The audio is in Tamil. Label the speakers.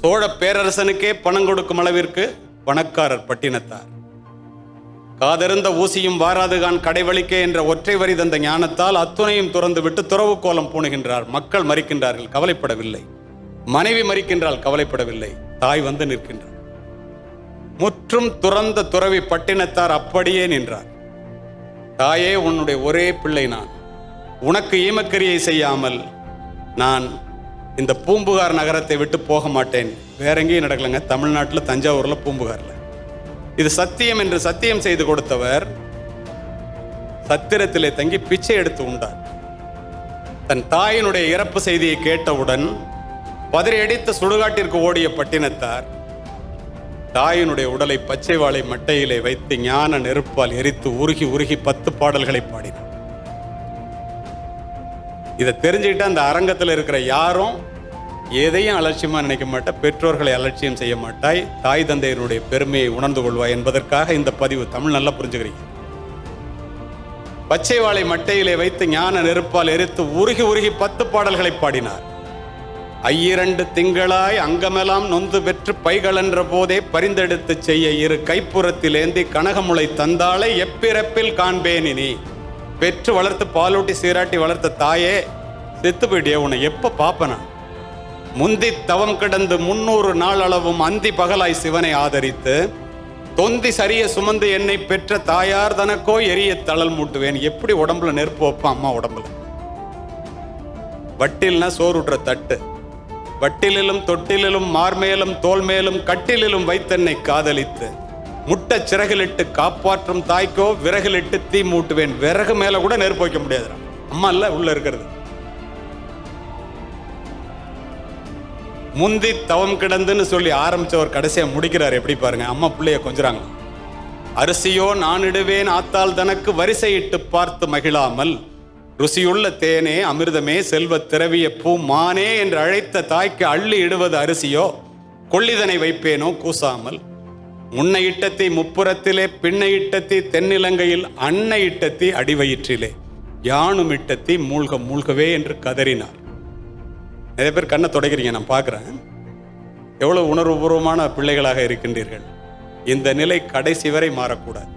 Speaker 1: சோழ பேரரசனுக்கே பணம் கொடுக்கும் அளவிற்கு பணக்காரர் பட்டினத்தார். காதருந்த ஊசியும் வாராதுகான் கடைவழிக்கே என்ற ஒற்றை வரி தந்த ஞானத்தால் அத்துணையும் துறந்து விட்டு துறவு கோலம் பூணுகின்றார். மக்கள் மறிக்கின்றார்கள், கவலைப்படவில்லை. மனைவி மறிக்கின்றால் கவலைப்படவில்லை. தாய் வந்து நிற்கின்றார். முற்றும் துறந்த துறவி பட்டினத்தார் அப்படியே நின்றார். தாயே, உன்னுடைய ஒரே பிள்ளை நான். உனக்கு ஈமக்கரியை செய்யாமல் நான் இந்த பூம்புகார் நகரத்தை விட்டு போக மாட்டேன். வேற எங்கேயும் நடக்கலங்க, தமிழ்நாட்டில் தஞ்சாவூரில் பூம்புகாரில். இது சத்தியம் என்று சத்தியம் செய்து கொடுத்தவர் சத்திரத்திலே தங்கி பிச்சை எடுத்து உண்டார். தன் தாயினுடைய இறப்பு செய்தியை கேட்டவுடன் பதறியடித்த சுடுகாட்டிற்கு ஓடிய பட்டினத்தார் தாயினுடைய உடலை பச்சை வாழை மட்டையிலே வைத்து ஞான நெருப்பால் எரித்து உருகி உருகி 10 பாடல்களை பாடினார். இதை தெரிஞ்சுக்கிட்டு அந்த அரங்கத்தில் இருக்கிற யாரும் எதையும் அலட்சியமா நினைக்க மாட்டா, பெற்றோர்களை அலட்சியம் செய்ய மாட்டாய், தாய் தந்தையருடைய பெருமையை உணர்ந்து கொள்வாய் என்பதற்காக இந்த பதிவு. தமிழ் நல்லா புரிஞ்சுக்கிறீங்க. பச்சை வாழை மட்டையிலே வைத்து ஞான நெருப்பால் எரித்து உருகி உருகி 10 பாடல்களை பாடினார். 2 திங்களாய் அங்கமெல்லாம் நொந்து பெற்று பைகளென்ற போதே பரிந்தெடுத்து செய்ய இரு கைப்புறத்தில் ஏந்தி கனகமுளை தந்தாளை எப்பிறப்பில் காண்பேன் இனி. பெற்று வளர்த்து பாலூட்டி சீராட்டி வளர்த்த தாயே, செத்து போயிட்டியே, உன்னை எப்ப பாப்பனா? முந்தி தவம் கிடந்து 300 நாள் அளவும் அந்தி பகலாய் சிவனை ஆதரித்து தொந்தி சரிய சுமந்து என்னை பெற்ற தாயார் தனக்கோ எரிய தளல் மூட்டுவேன். எப்படி உடம்புல நெருப்பு வைப்பான் அம்மா உடம்புல? வட்டில்னா சோறுற்ற தட்டு, வட்டிலிலும் தொட்டிலும் மார்மேலும் தோல் மேலும் கட்டிலும் வைத்தென்னை காதலித்து முட்ட சிறகிலிட்டு காப்பாற்றும் தாய்க்கோ விறகிலிட்டு தீ மூட்டுவேன். விறகு மேல கூட நெருப்பு வைக்க முடியாது. அம்மா இல்ல உள்ள இருக்கிறது. முந்தி தவம் கிடந்துன்னு சொல்லி ஆரம்பிச்சவர் கடைசியா முடிக்கிறார். எப்படி பாருங்க, அம்மா பிள்ளைய கொஞ்சறாங்க. அரிசியோ நான் இடுவேன் ஆத்தால் தனக்கு வரிசையிட்டு பார்த்து மகிழாமல் ருசியுள்ள தேனே அமிர்தமே செல்வ திரவிய பூ மானே என்று அழைத்த தாய்க்கு அள்ளி இடுவது அரிசியோ கொள்ளிதனை வைப்பேனோ கூசாமல். முன்னை இட்டத்தி முப்புறத்திலே பின்னை இட்டத்தி தென்னிலங்கையில் அன்னை இட்டத்தி அடிவயிற்றிலே யானும் இட்டத்தி மூழ்க மூழ்கவே என்று கதறினார். நிறைய பேர் கண்ணை தொடக்கிறீங்க, நான் பார்க்குறேன். எவ்வளவு உணர்வுபூர்வமான பிள்ளைகளாக இருக்கின்றீர்கள். இந்த நிலை கடைசி வரை மாறக்கூடாது.